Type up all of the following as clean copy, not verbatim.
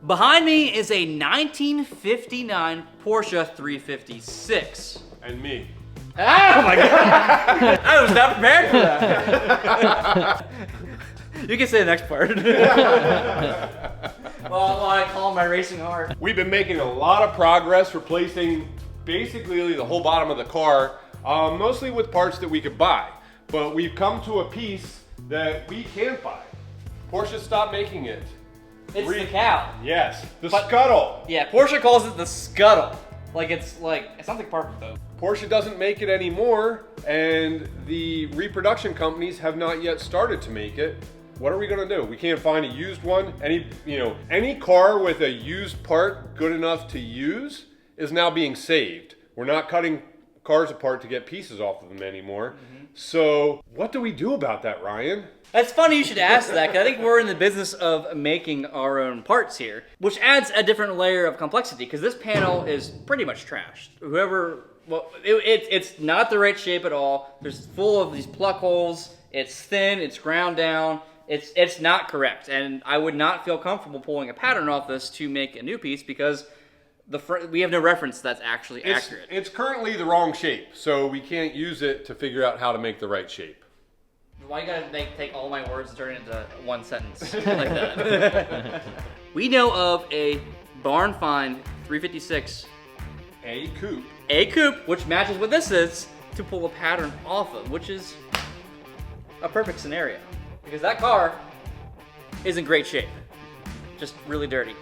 Behind me is a 1959 Porsche 356. And me. Oh my god! I was not prepared for that. You can say the next part. Well, I call my racing heart. We've been making a lot of progress replacing basically the whole bottom of the car, mostly with parts that we could buy. But we've come to a piece that we can't buy. Porsche stopped making it. It's the cowl. Yes, the scuttle. Yeah, Porsche calls it the scuttle. It sounds like perfect though. Porsche doesn't make it anymore, and the reproduction companies have not yet started to make it. What are we gonna do? We can't find a used one. Any car with a used part good enough to use is now being saved. We're not cutting cars apart to get pieces off of them anymore. So what do we do about that, Ryan? That's funny you should ask that, because I think we're in the business of making our own parts here, which adds a different layer of complexity, because this panel is pretty much trashed. It's not the right shape at all. There's full of these pluck holes. It's thin, it's ground down. It's not correct, and I would not feel comfortable pulling a pattern off this to make a new piece, because we have no reference that's actually accurate. It's currently the wrong shape, so we can't use it to figure out how to make the right shape. Why you gotta take all my words and turn it into one sentence like that? We know of a BARN FIND 356 A coupe. A coupe, which matches what this is, to pull a pattern off of, which is a perfect scenario. Because that car is in great shape. Just really dirty.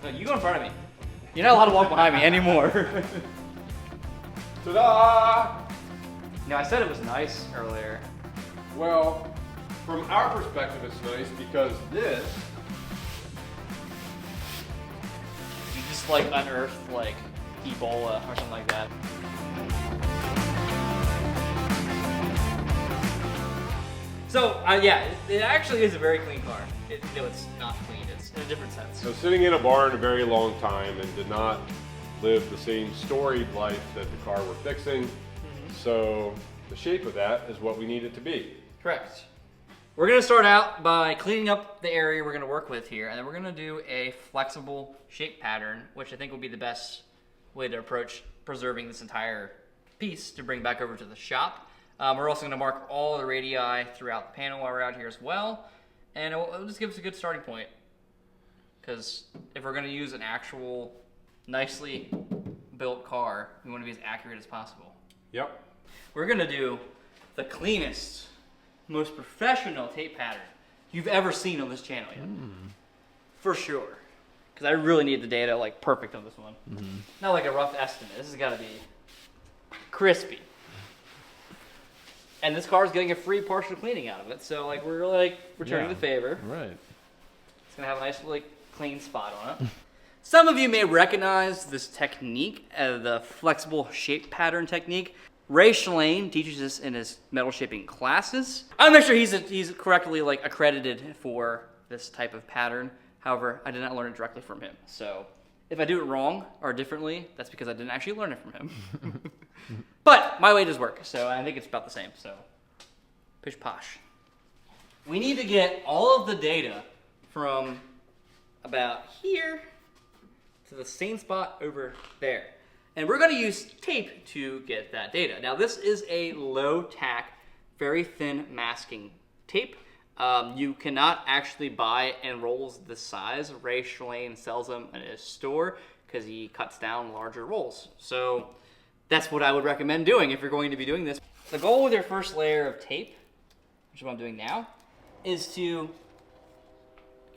No, you go in front of me. You're not allowed to walk behind me anymore. Ta-da! No, I said it was nice earlier. Well, from our perspective, it's nice because this. You just unearthed Ebola or something like that. So yeah, it actually is a very clean car. It's not clean. It's in a different sense. So sitting in a barn a very long time and did not live the same storied life that the car we're fixing. So the shape of that is what we need it to be. Correct. We're gonna start out by cleaning up the area we're gonna work with here, and then we're gonna do a flexible shape pattern, which I think will be the best way to approach preserving this entire piece to bring back over to the shop. We're also gonna mark all the radii throughout the panel while we're out here as well, and it'll just give us a good starting point. Because if we're gonna use an actual nicely built car, we wanna be as accurate as possible. Yep. We're gonna do the cleanest, most professional tape pattern you've ever seen on this channel yet. For sure. Because I really need the data perfect on this one. Not like a rough estimate. This has gotta be crispy. And this car is getting a free partial cleaning out of it, so we're really returning the favor. Right. It's gonna have a nice clean spot on it. Some of you may recognize this technique, the flexible shape pattern technique. Ray Schlane teaches this in his metal shaping classes. I'm not sure he's correctly accredited for this type of pattern. However, I did not learn it directly from him. So if I do it wrong or differently, that's because I didn't actually learn it from him. But my way does work, so I think it's about the same. So pish posh. We need to get all of the data from about here to the same spot over there. And we're going to use tape to get that data. Now this is a low tack, very thin masking tape. You cannot actually buy end rolls this size. Ray Schlane sells them in his store because he cuts down larger rolls. So that's what I would recommend doing if you're going to be doing this. The goal with your first layer of tape, which is what I'm doing now, is to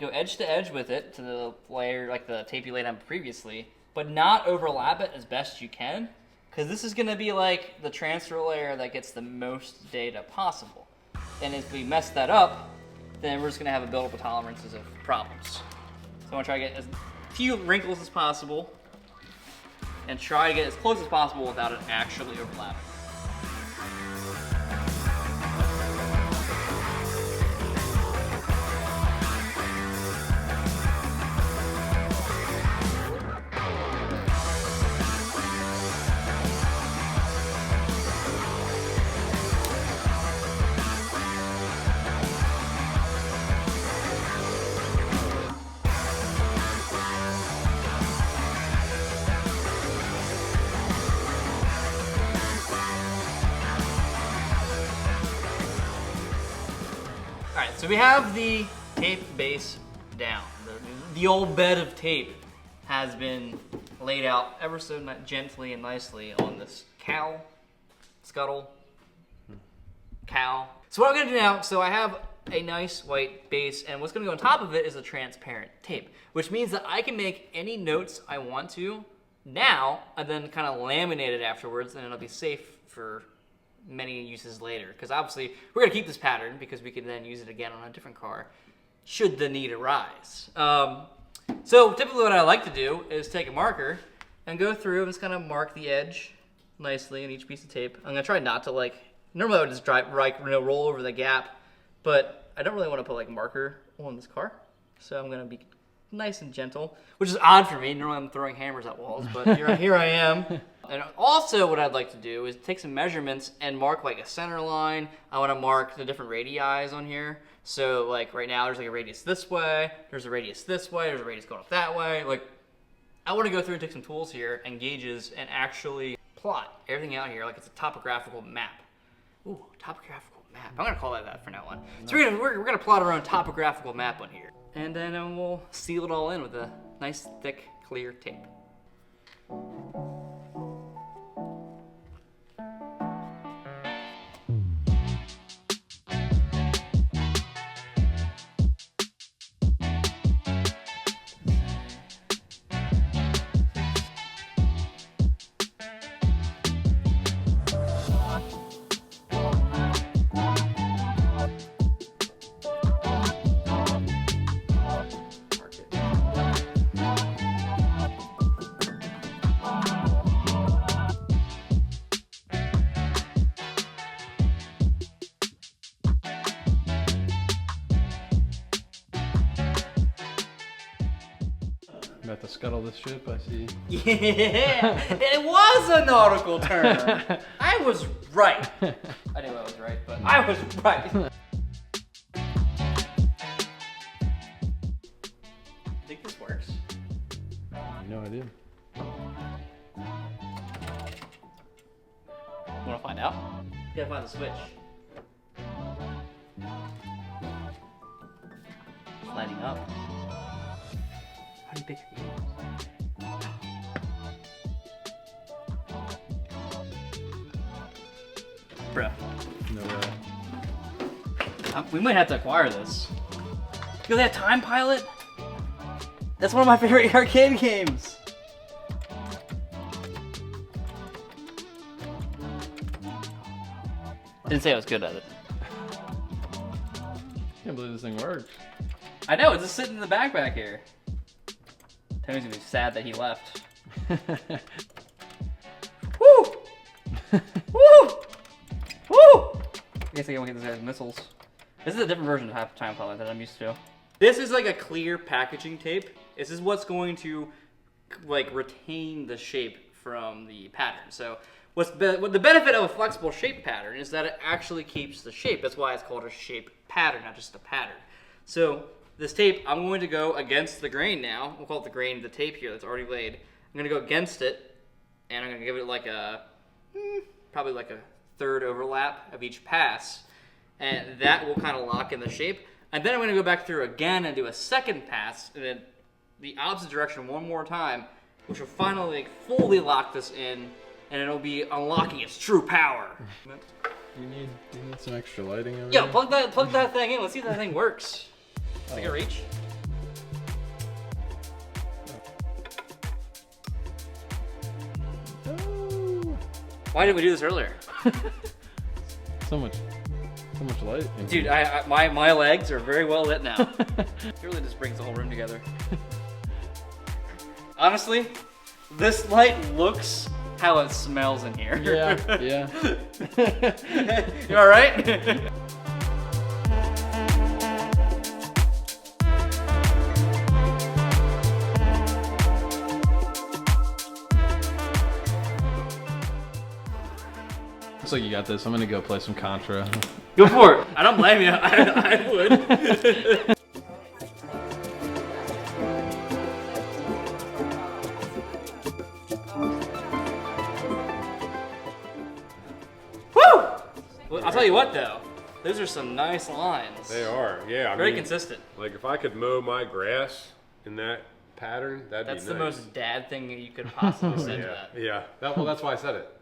go edge to edge with it to the layer, the tape you laid on previously, but not overlap it as best you can, because this is going to be the transfer layer that gets the most data possible. And if we mess that up, then we're just going to have a build-up of tolerances of problems. So I'm going to try to get as few wrinkles as possible and try to get as close as possible without it actually overlapping. so we have the tape base down. The old bed of tape has been laid out ever so gently and nicely on this cowl, scuttle, cowl. So what I'm gonna do now, so I have a nice white base, and what's gonna go on top of it is a transparent tape, which means that I can make any notes I want to now, and then kind of laminate it afterwards, and it'll be safe for many uses later. Because obviously, we're gonna keep this pattern because we can then use it again on a different car, should the need arise. So typically what I like to do is take a marker and go through and just kind of mark the edge nicely in each piece of tape. I'm gonna try not to normally I would just roll over the gap, but I don't really want to put like a marker on this car. So I'm gonna be nice and gentle, which is odd for me. Normally I'm throwing hammers at walls, but here I am. And also what I'd like to do is take some measurements and mark like a center line. I want to mark the different radii on here. So like right now there's like a radius this way, there's a radius this way, there's a radius going up that way. Like I want to go through and take some tools here and gauges and actually plot everything out here like it's a topographical map. Ooh, topographical map. I'm gonna call that from now on. So we're gonna plot our own topographical map on here. And then we'll seal it all in with a nice, thick, clear tape. About to scuttle this ship, I see. Yeah, it was a nautical term. I was right. I knew I was right, but I was right. Think this works? No idea. Want to find out? You gotta find the switch. It's lighting up. How do you pick your games? Bruh. No way. We might have to acquire this. Yo, they have Time Pilot? That's one of my favorite arcade games. Didn't say I was good at it. Can't believe this thing works. I know, it's just sitting in the back here. Tony's gonna be sad that he left. Woo! Woo! Woo! I guess I can get this guy's missiles. This is a different version of Time Pilot that I'm used to. This is like a clear packaging tape. This is what's going to like retain the shape from the pattern. So what the benefit of a flexible shape pattern is that it actually keeps the shape. That's why it's called a shape pattern, not just a pattern. So this tape, I'm going to go against the grain now. We'll call it the grain, the tape here that's already laid. I'm gonna go against it, and I'm gonna give it like a, probably like a third overlap of each pass. And that will kind of lock in the shape. And then I'm gonna go back through again and do a second pass, and then the opposite direction one more time, which will finally like, fully lock this in, and it'll be unlocking its true power. You need some extra lighting over Yo, there? plug that thing in. Let's see if that thing works. Take a reach. Oh. Why didn't we do this earlier? So much light. Dude, my legs are very well lit now. It really just brings the whole room together. Honestly, this light looks how it smells in here. Yeah. You all right? Looks like you got this. I'm gonna go play some Contra. Go for it. I don't blame you. I would. Woo! Well, I'll tell you what though. Those are some nice lines. They are, yeah. Very consistent. Like if I could mow my grass in that pattern, that'd be nice. That's the most dad thing that you could possibly say to that. Yeah, well, that's why I said it.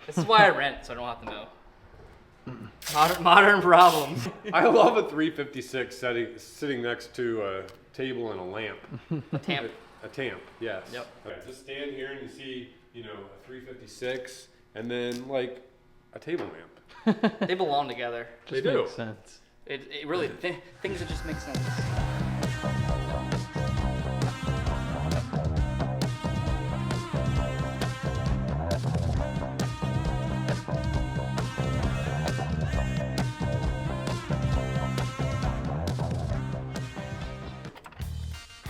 This is why I rent, so I don't have to know. Modern problems. I love a 356 sitting next to a table and a lamp. A tamp. A tamp, yes. Yep. Okay, just stand here and you see, you know, a 356 and then like a table lamp. They belong together. They do. Makes sense. It really, things that just make sense.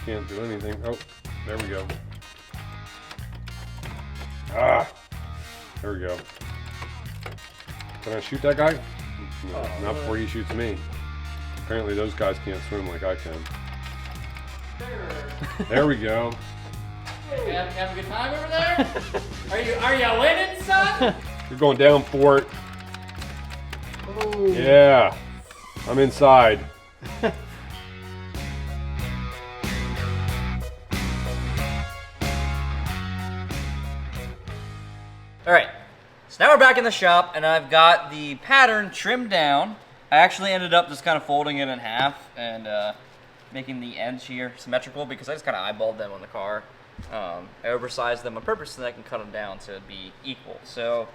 Can't do anything. Oh, there we go. Ah, there we go. Can I shoot that guy? No, not before he shoots me. Apparently those guys can't swim like I can. There we go. You have a good time over there? Are you winning, son? You're going down for it. Oh. Yeah, I'm inside. All right, so now we're back in the shop, and I've got the pattern trimmed down. I actually ended up just kind of folding it in half and making the ends here symmetrical because I just kind of eyeballed them on the car. I oversized them on purpose so that I can cut them down to be equal. So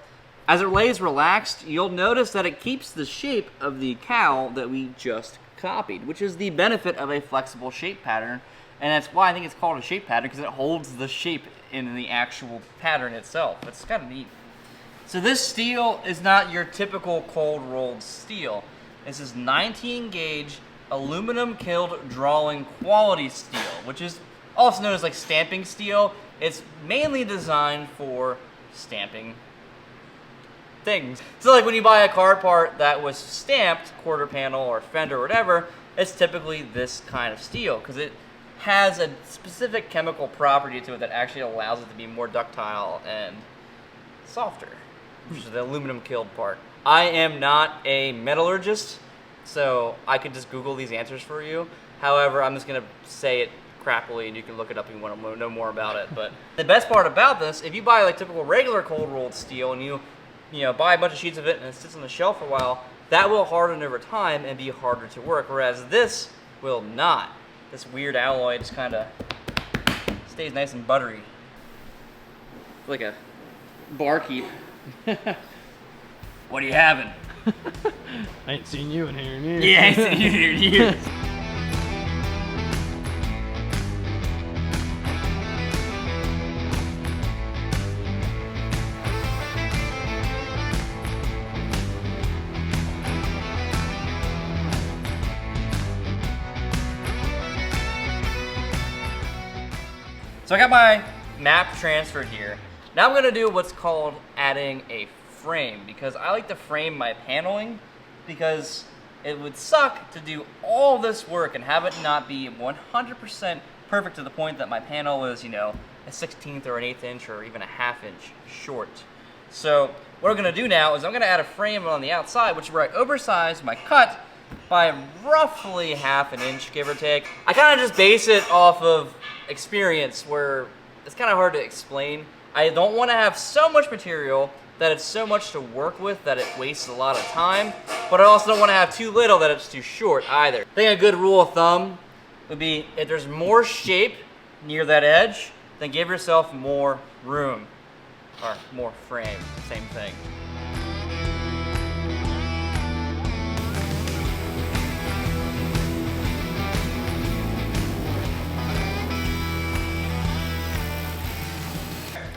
as it lays relaxed, you'll notice that it keeps the shape of the cowl that we just copied, which is the benefit of a flexible shape pattern. And that's why I think it's called a shape pattern, because it holds the shape in the actual pattern itself. It's kind of neat. So this steel is not your typical cold rolled steel. This is 19 gauge aluminum killed drawing quality steel, which is also known as like stamping steel. It's mainly designed for stamping things. So like when you buy a car part that was stamped, quarter panel or fender or whatever, it's typically this kind of steel because it has a specific chemical property to it that actually allows it to be more ductile and softer, which is the aluminum killed part. I am not a metallurgist, so I could just Google these answers for you. However, I'm just gonna say it crappily and you can look it up if you want to know more about it. But the best part about this, if you buy like typical regular cold rolled steel and you buy a bunch of sheets of it and it sits on the shelf for a while, that will harden over time and be harder to work, whereas this will not. This weird alloy just kind of stays nice and buttery. Like a barkeep. What are you having? I ain't seen you in here in years. Yeah, I ain't seen you here in years. So I got my map transferred here. Now I'm gonna do what's called adding a frame, because I like to frame my paneling because it would suck to do all this work and have it not be 100% perfect to the point that my panel is, a 1/16 or an 1/8 inch or even a 1/2 inch short. So what I'm gonna do now is I'm gonna add a frame on the outside, which is where I oversize my cut by roughly 1/2 inch, give or take. I kind of just base it off of experience where it's kind of hard to explain. I don't want to have so much material that it's so much to work with that it wastes a lot of time, but I also don't want to have too little that it's too short either. I think a good rule of thumb would be if there's more shape near that edge, then give yourself more room, or more frame, same thing.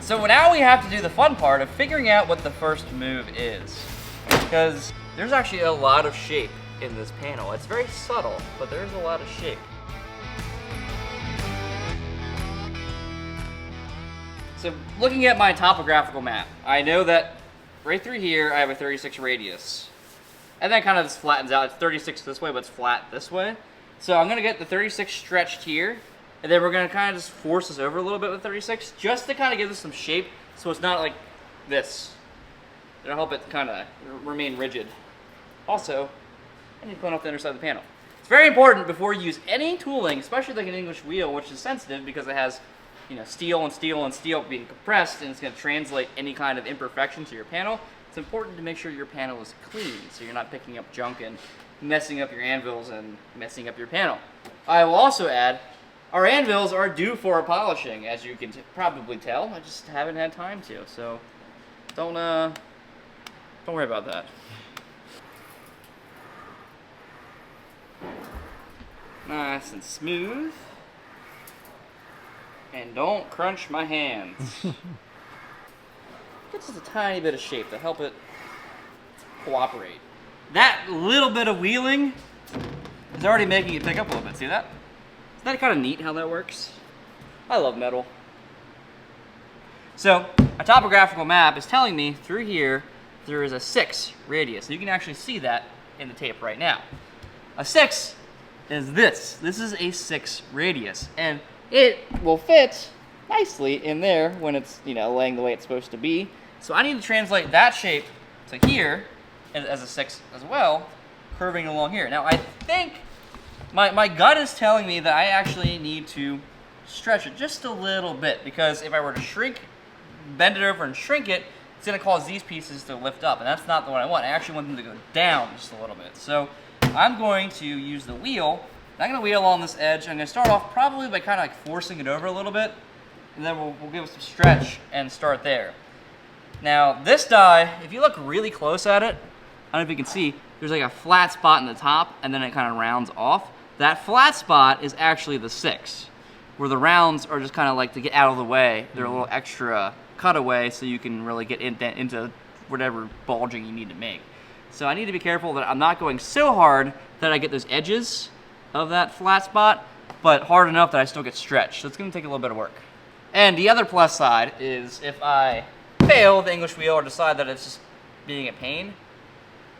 So now we have to do the fun part of figuring out what the first move is. Because there's actually a lot of shape in this panel. It's very subtle, but there's a lot of shape. So looking at my topographical map, I know that right through here I have a 36 radius. And then kind of just flattens out. It's 36 this way, but it's flat this way. So I'm gonna get the 36 stretched here. And then we're gonna kind of just force this over a little bit with 36, just to kind of give this some shape, so it's not like this. It'll help it kind of remain rigid. Also, I need to clean off the underside of the panel. It's very important before you use any tooling, especially like an English wheel, which is sensitive because it has, you know, steel and steel and steel being compressed, and it's going to translate any kind of imperfection to your panel. It's important to make sure your panel is clean, so you're not picking up junk and messing up your anvils and messing up your panel. I will also add, our anvils are due for a polishing, as you can probably tell. I just haven't had time to, so don't worry about that. Nice and smooth. And don't crunch my hands. Get just a tiny bit of shape to help it cooperate. That little bit of wheeling is already making it pick up a little bit. See that? Isn't that kind of neat how that works? I love metal. So, a topographical map is telling me through here there is a 6 radius. You can actually see that in the tape right now. A 6 is this. This is a 6 radius, and it will fit nicely in there when it's, you know, laying the way it's supposed to be. So I need to translate that shape to here as a 6 as well, curving along here. Now I think my gut is telling me that I actually need to stretch it just a little bit, because if I were to bend it over and shrink it, it's going to cause these pieces to lift up, and that's not the one I want. I actually want them to go down just a little bit. So I'm going to use the wheel. I'm going to wheel along this edge. I'm going to start off probably by kind of like forcing it over a little bit, and then we'll give it some stretch and start there. Now this die, if you look really close at it, I don't know if you can see, there's like a flat spot in the top, and then it kind of rounds off. That flat spot is actually the 6, where the rounds are just kind of like to get out of the way. They're a little extra cutaway, so you can really get into whatever bulging you need to make. So I need to be careful that I'm not going so hard that I get those edges of that flat spot, but hard enough that I still get stretched. So it's going to take a little bit of work. And the other plus side is if I fail the English wheel or decide that it's just being a pain,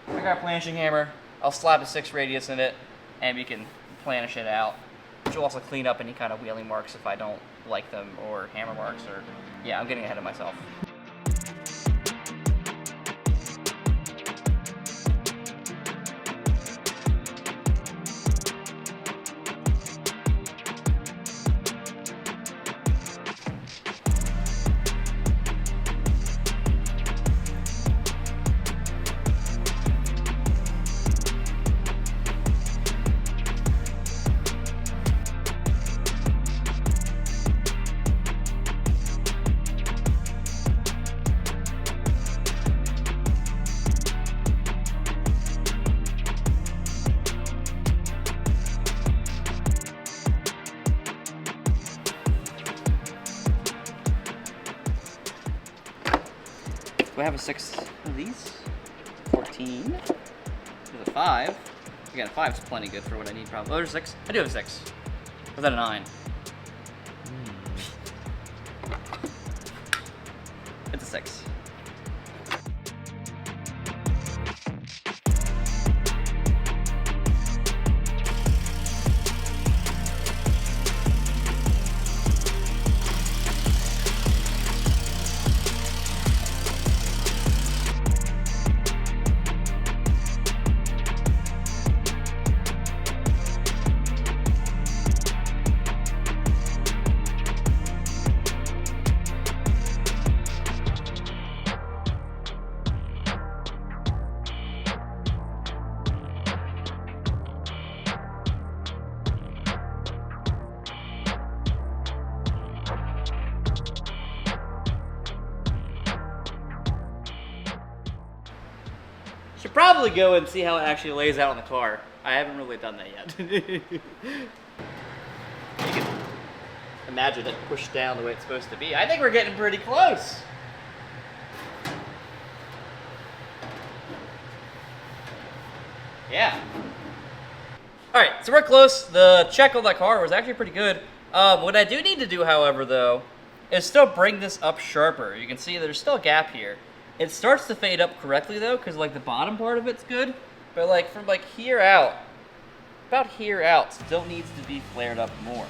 I got a planishing hammer. I'll slap a 6 radius in it, and we can planish it out, which will also clean up any kind of wheeling marks if I don't like them, or hammer marks, or yeah, I'm getting ahead of myself. Do I have a 6 of these? 14. There's a 5. Again, a 5's plenty good for what I need probably. Oh, there's a 6. I do have a 6. Was that a 9? It's a 6. Should probably go and see how it actually lays out on the car. I haven't really done that yet. You can imagine it pushed down the way it's supposed to be. I think we're getting pretty close. Yeah. Alright, so we're close. The check on that car was actually pretty good. What I do need to do, however, though, is still bring this up sharper. You can see there's still a gap here. It starts to fade up correctly, though, because like the bottom part of it's good, but like from like here out, about here out, still needs to be flared up more,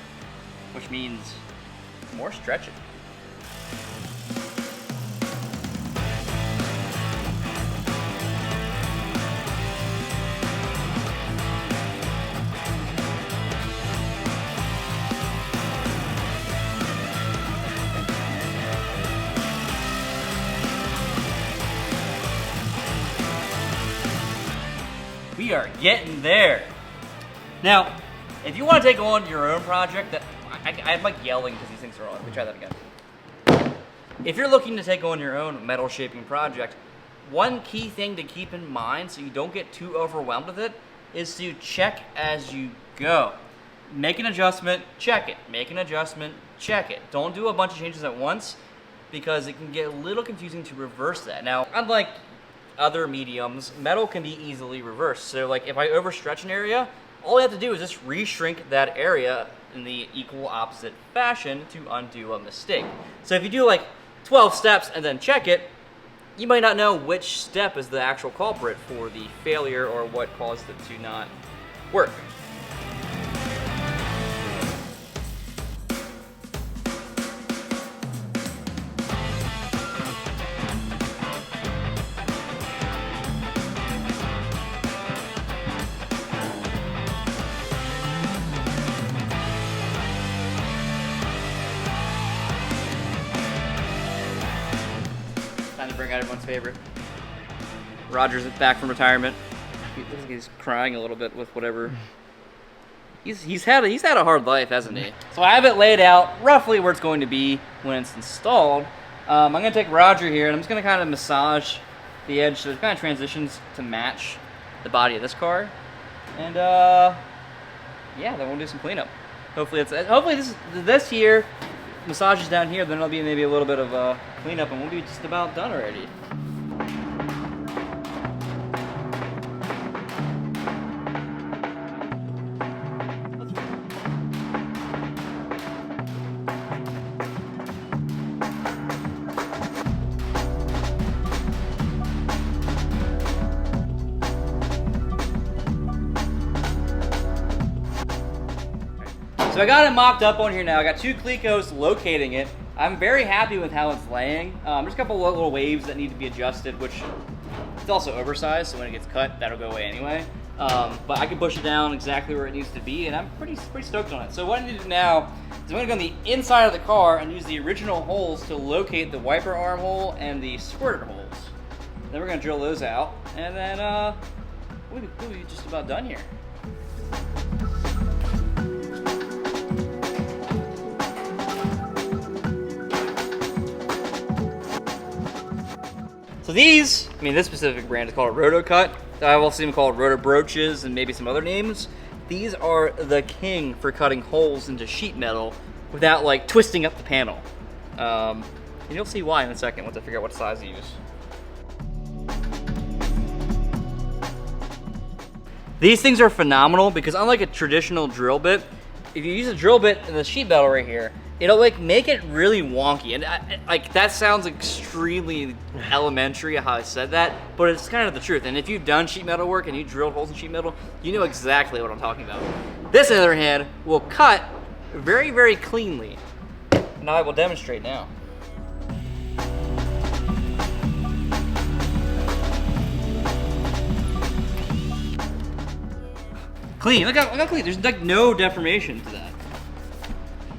which means more stretching. are getting there. Now, if you want to take on your own project, I'm like yelling because these things are on. Let me try that again. If you're looking to take on your own metal shaping project, one key thing to keep in mind so you don't get too overwhelmed with it is to check as you go. Make an adjustment, check it. Make an adjustment, check it. Don't do a bunch of changes at once because it can get a little confusing to reverse that. Now, unlike other mediums, metal can be easily reversed. So like if I overstretch an area, all I have to do is just re-shrink that area in the equal opposite fashion to undo a mistake. So if you do like 12 steps and then check it, you might not know which step is the actual culprit for the failure or what caused it to not work. Time to bring out everyone's favorite. Roger's back from retirement. He's crying a little bit with whatever. He's had a hard life, hasn't he? So I have it laid out roughly where it's going to be when it's installed. I'm gonna take Roger here and I'm just gonna kind of massage the edge so it kind of transitions to match the body of this car. And yeah, then we'll do some cleanup. Hopefully this here massages down here, then it'll be maybe a little bit of cleanup and we'll be just about done already. So I got it mocked up on here now. I got 2 Clecos locating it. I'm very happy with how it's laying. There's a couple of little waves that need to be adjusted, which it's also oversized, so when it gets cut, that'll go away anyway. But I can push it down exactly where it needs to be, and I'm pretty stoked on it. So what I need to do now is I'm gonna go on the inside of the car and use the original holes to locate the wiper arm hole and the squirter holes. Then we're gonna drill those out, and then we'll be just about done here. So these, this specific brand is called RotoCut. I've also seen them called Roto Broaches and maybe some other names. These are the king for cutting holes into sheet metal without like twisting up the panel. And you'll see why in a second once I figure out what size to use. These things are phenomenal because unlike a traditional drill bit, if you use a drill bit in the sheet metal right here, it'll like make it really wonky, and like that sounds extremely elementary how I said that, but it's kind of the truth. And if you've done sheet metal work and you drilled holes in sheet metal, you know exactly what I'm talking about. This, on the other hand, will cut very, very cleanly. And I will demonstrate now. Clean. Look how clean. There's like no deformation to that.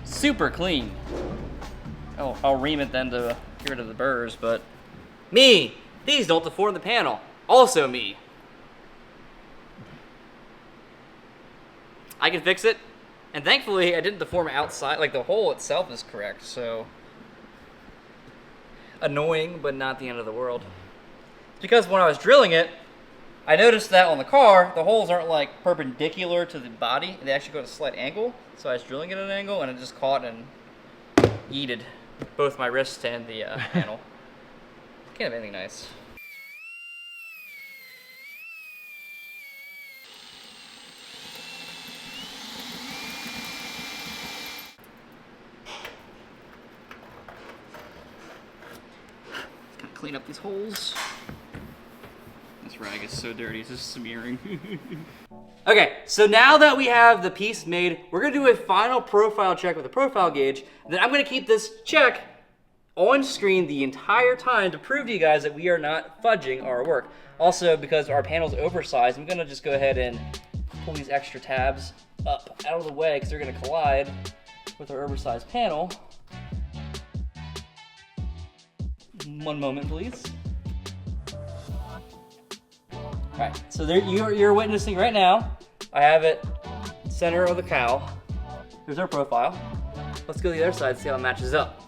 Super clean. Oh, I'll ream it then to get rid of the burrs, but me, these don't deform the panel. Also me. I can fix it, and thankfully I didn't deform outside, like the hole itself is correct, so annoying, but not the end of the world. Because when I was drilling it, I noticed that on the car, the holes aren't like perpendicular to the body. They actually go at a slight angle. So I was drilling it at an angle and it just caught and yeeted both my wrist and the panel. Can't have anything nice. Just gotta clean up these holes. This rag is so dirty, it's just smearing. Okay, so now that we have the piece made, we're gonna do a final profile check with a profile gauge. Then I'm gonna keep this check on screen the entire time to prove to you guys that we are not fudging our work. Also, because our panel's oversized, I'm gonna just go ahead and pull these extra tabs up out of the way because they're gonna collide with our oversized panel. One moment, please. All right, so there you're witnessing right now. I have it center of the cowl. Here's our profile. Let's go to the other side and see how it matches up.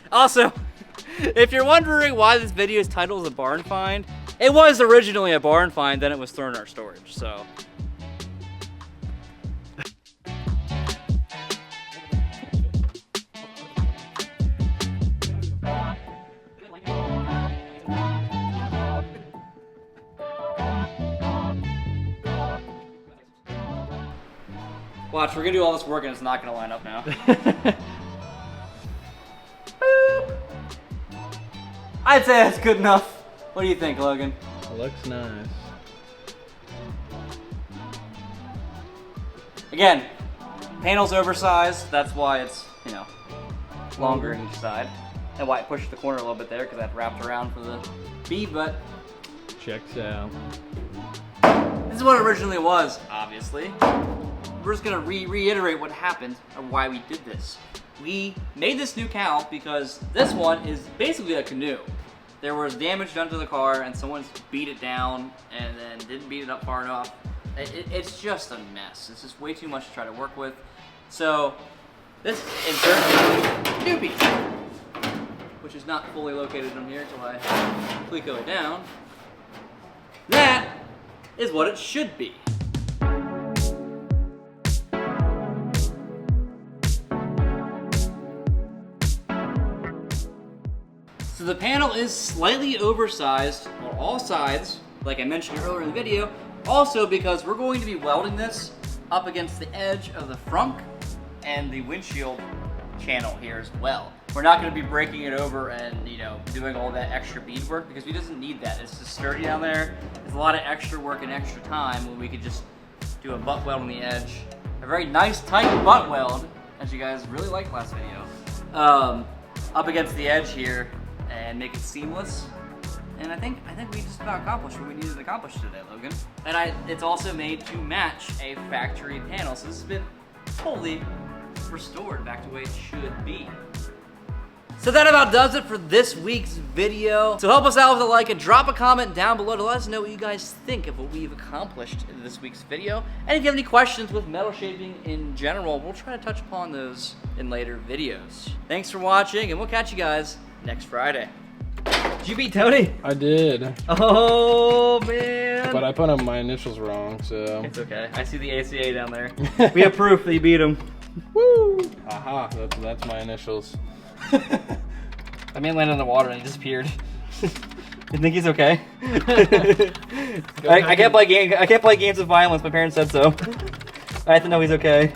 Also, if you're wondering why this video is titled a barn find, it was originally a barn find, then it was thrown in our storage, so. Watch, we're gonna do all this work and it's not gonna line up now. I'd say that's good enough. What do you think, Logan? Looks nice. Again, panel's oversized. That's why it's, you know, longer on each side. And why it pushed the corner a little bit there, because that wrapped around for the bead, but Checks out. this is what it originally was, obviously. We're just gonna reiterate what happened and why we did this. We made this new cowl because this one is basically a canoe. There was damage done to the car and someone beat it down and then didn't beat it up far enough. It's just a mess. It's just way too much to try to work with. So this insert doopy, which is not fully located on here until I clico it down. That is what it should be. So the panel is slightly oversized on all sides, like I mentioned earlier in the video, also because we're going to be welding this up against the edge of the frunk and the windshield channel here as well. We're not going to be breaking it over and, you know, doing all that extra beadwork because we doesn't need that. It's just sturdy down there. It's a lot of extra work and extra time when we could just do a butt weld on the edge. A very nice tight butt weld, as you guys really liked last video, up against the edge here and make it seamless. And I think we just about accomplished what we needed to accomplish today, Logan. And it's also made to match a factory panel, so this has been fully restored back to the way it should be. So that about does it for this week's video. So help us out with a like and drop a comment down below to let us know what you guys think of what we've accomplished in this week's video. And if you have any questions with metal shaping in general, we'll try to touch upon those in later videos. Thanks for watching, and we'll catch you guys next Friday. Did you beat Tony? I did. Oh, man. But I put up my initials wrong, so. It's okay. I see the ACA down there. We have proof that you beat him. Woo! Aha, that's my initials. That man landed in the water and he disappeared. You think he's okay? I can't play games of violence. My parents said so. I have to know he's okay.